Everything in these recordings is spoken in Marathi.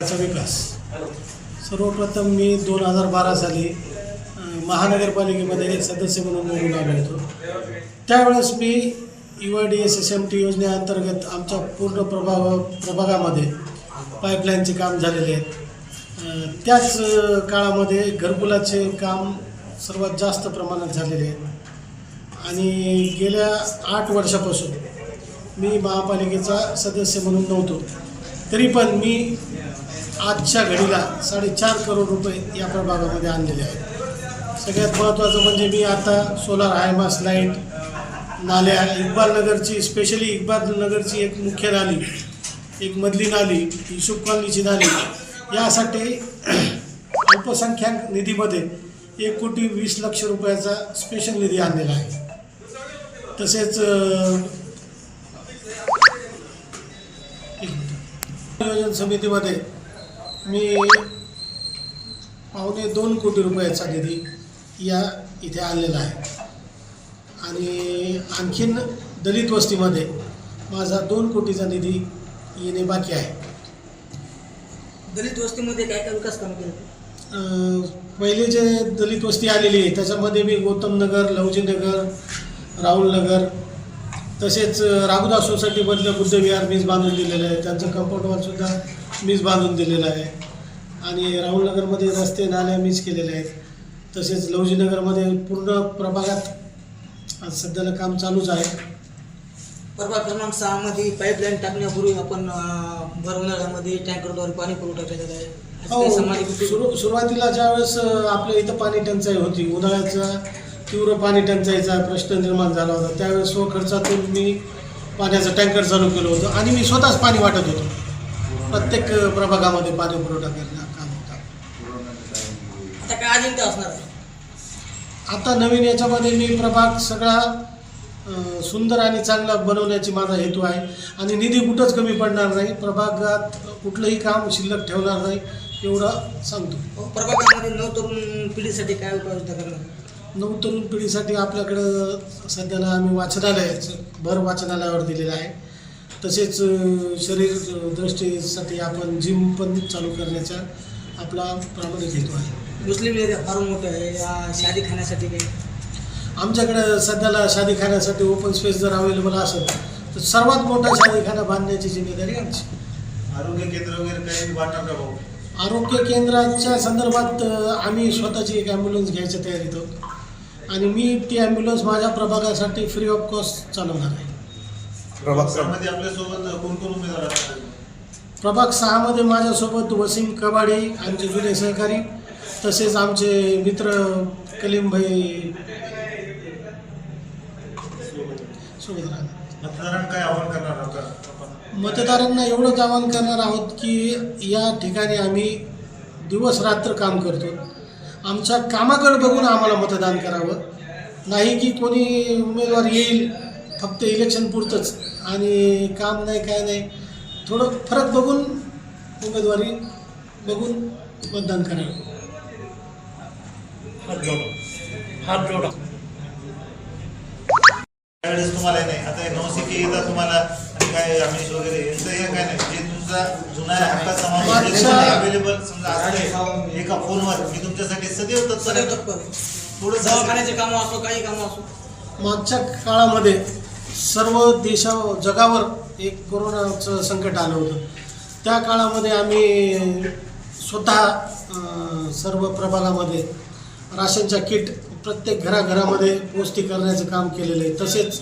विकास सर्वप्रथम मी 2012 साली महानगरपालिकेमध्ये एक सदस्य म्हणून निवडून आलो होतो। त्यावेळेस मी UIDSSMT योजनेअंतर्गत आमच्या पूर्ण प्रभागामध्ये पाईपलाईनचे काम झालेले आहेत। त्याच काळामध्ये घरकुलाचे काम सर्वात जास्त प्रमाणात झालेले आहे आणि गेल्या 8 वर्षापासून मी महापालिकेचा सदस्य म्हणून नव्हतो, तरी पण मी आजच्या घडीला 4.5 करोड रुपये या प्रभागामध्ये आणलेले आहेत। सगळ्यात महत्त्वाचं म्हणजे मी आता सोलार हायमास लाईट, नाल्या, इक्बालनगरची स्पेशली इक्बालनगरची एक मुख्य नाली, एक मधली नाली, युसुफ कॉलनीची नाली, यासाठी अल्पसंख्याक निधीमध्ये 1,20,00,000 रुपयाचा स्पेशल निधी आणलेला आहे। तसेच नियोजन समितीमध्ये मी 2.25 कोटी रुपयाचा निधी या इथे आणलेला आहे आणि आणखीन दलित वस्तीमध्ये माझा 2 कोटीचा निधी येणे बाकी आहे। दलित वस्तीमध्ये काय काय विकास काम केलं? पहिले जे दलित वस्ती आलेली आहे त्याच्यामध्ये मी गौतम नगर, लवजीनगर, राहुल नगर, तसेच राघुदास सोसायटीमधलं बुद्धविहार मीच बांधून दिलेलं आहे, त्यांचं कंपाऊंड वॉलसुद्धा मीच बांधून दिलेलं आहे आणि राहुलनगरमध्ये रस्ते नाल्या मीच केलेले आहेत। तसेच लवजीनगरमध्ये पूर्ण प्रभागात आज सध्याला काम चालूच आहे। प्रभाग क्रमांक 6 मध्ये पाईपलाईन टाकण्यापूर्वी आपण भर उन्हाळ्यामध्ये टँकरद्वारे पाणी पुरवठा केलेला आहे। सुरुवातीला ज्यावेळेस आपल्या इथं पाणी टंचाई होती, उन्हाळ्याचा तीव्र पाणी टंचाईचा प्रश्न निर्माण झाला होता, त्यावेळेस स्वखर्चातून मी पाण्याचं टँकर चालू केलं होतं आणि मी स्वतःच पाणी वाटत होतो। प्रत्येक प्रभागामध्ये पाणी पुरवठा करण्याचं काम होता। आता काय अजिंक्य असणार आहे? आता नवीन याच्यामध्ये मी प्रभाग सगळा सुंदर आणि चांगला बनवण्याची माझा हेतू आहे आणि निधी कुठंच कमी पडणार नाही, प्रभागात कुठलंही काम शिल्लक ठेवणार नाही एवढं सांगतो। प्रभागामध्ये नवतरुण पिढीसाठी काय उपाययोजना करणार? नवतरुण पिढीसाठी आपल्याकडं सध्याला आम्ही वाचनालयाचं भर वाचनालयावर दिलेलं आहे। तसेच शरीर दृष्टीसाठी आपण जिम पण चालू करण्याचा आपला प्रामाणिक हेतू आहे। मुस्लिम एरिया फार मोठं आहे, या शादी खाण्यासाठी काही आमच्याकडं सध्याला शादीखान्यासाठी ओपन स्पेस जर अवेलेबल असेल तर सर्वात मोठा शादीखाना बांधण्याची जिम्मेदारी आमची। आरोग्य केंद्र वगैरे काही वाटणार का भाऊ? आरोग्य केंद्राच्या संदर्भात आम्ही स्वतःची एक ॲम्ब्युलन्स घ्यायच्या तयारीत आहोत आणि मी ती ॲम्ब्युलन्स माझ्या प्रभागासाठी फ्री ऑफ कॉस्ट चालवणार आहे। प्रभाग 6 मध्ये आपल्यासोबत कोण कोण उमेदवार असतात? प्रभाग 6 मध्ये माझ्यासोबत वसीम कबाडी, आमचे जुने सहकारी, तसेच आमचे मित्र कलीमभाई सोबत राहतात। मतदारांना काय आवाहन करणार आहात? मतदारांना एवढंच आवाहन करणार आहोत की या ठिकाणी आम्ही दिवस रात्र काम करतो, आमच्या कामाकडे बघून आम्हाला मतदान करावं, नाही की कोणी उमेदवार येईल फक्त इलेक्शन पुरतंच आणि काम नाही काय नाही, थोडं फरक बघून उमेदवारी बघून मतदान करावं। हात जोडा। त्यावेळेस तुम्हाला नाही, आता नवशिके येतात तुम्हाला आणि काय आमिष वगैरे यांचं हे काय नाही, जे तुमचा जुना हक्काचा माणूस अवेलेबल समजा असतं एका फोनवर मी तुमच्यासाठी सदैव तत्पर थोडं दवाखान्याचे कामं असो, काही कामं असो। मागच्या काळामध्ये सर्व जगावर एक कोरोनाचं संकट आलं होतं, त्या काळामध्ये आम्ही स्वतः सर्व प्रभागामध्ये राशनच्या किट प्रत्येक घराघरामध्ये पोचती करण्याचं काम केलेलं आहे। तसेच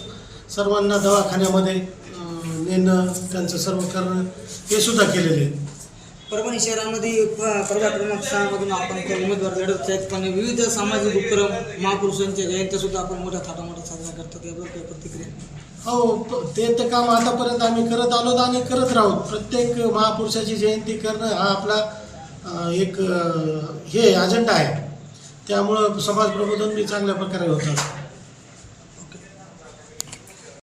सर्वांना दवाखान्यामध्ये नेणं, त्यांचं सर्व करणं हे सुद्धा केलेलं आहे। परभणी शहरामध्ये प्रभाग क्रमांक 6 मधून आपण उमेदवार लढत आहेत, पण विविध सामाजिक उपक्रम, महापुरुषांच्या जयंत्या सुद्धा आपण मोठ्या थाटामाटात साजरा करतो, यावर काही प्रतिक्रिया? हो, ते काम आतापर्यंत आम्ही करत आलो आणि करत राहू। प्रत्येक महापुरुषाची जयंती करणं हा आपला एक हे अजेंडा आहे, त्यामुळं समाज प्रबोधन मी चांगल्या प्रकारे होतं।